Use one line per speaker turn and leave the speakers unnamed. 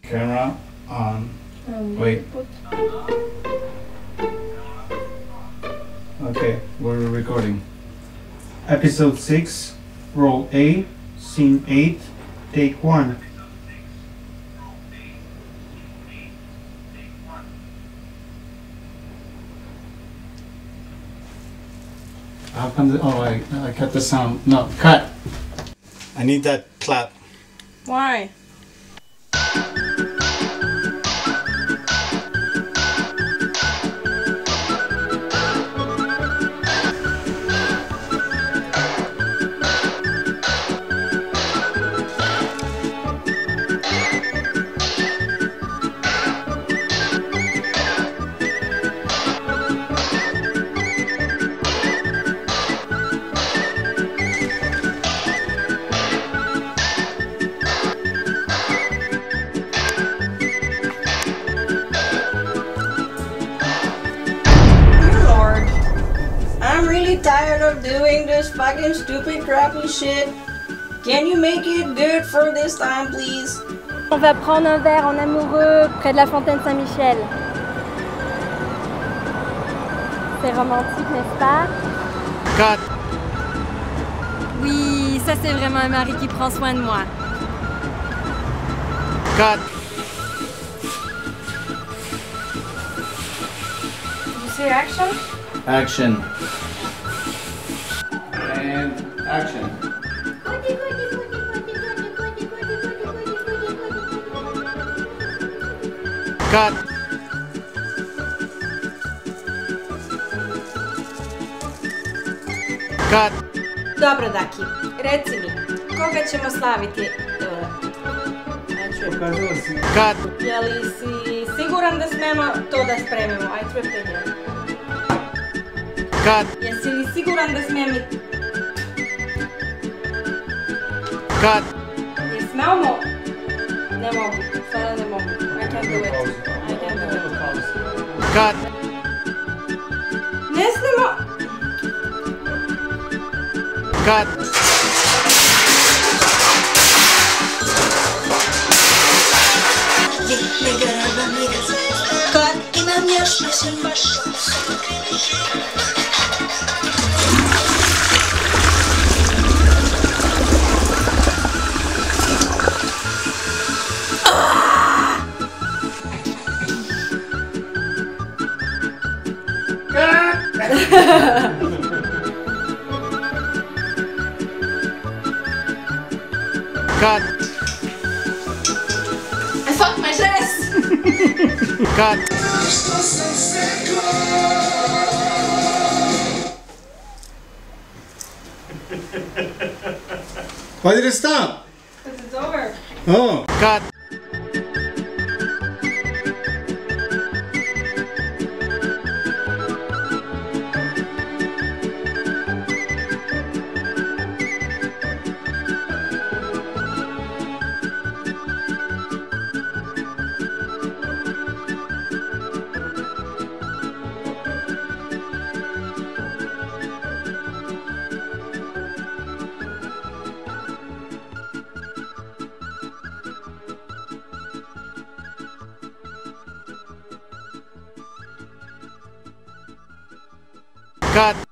Camera on. Wait. Okay, we're recording. Episode 6, Role A, Scene 8, Take 1. How come I cut the sound. No, cut. I need that clap.
Why? I'm really tired of doing this fucking stupid crappy shit. Can you make it good for this time, please?
On va prendre un verre en amoureux près de la fontaine Saint-Michel. C'est romantique, n'est-ce pas?
Cut.
Oui, ça c'est vraiment un mari qui prend soin de moi.
Cut.
You say action?
Action. And action. Cut. Cut.
Dobro, Daki, reci mi, koga ćemo slaviti?
Cut.
Je li si siguran da smemo to da spremimo? Aj, trpite.
Cut.
Jesi li siguran da smijem i...
Cut.
Jel smemo? Ne mogu, sada ne mogu. I can't do it. I can't do it.
Cut.
Ne smemo!
Cut.
Cut. Imam još mislim baš.
Cut.
I fucked my dress!
Cut. Why did it stop?
Because it's over.
Oh. Cut. Cut.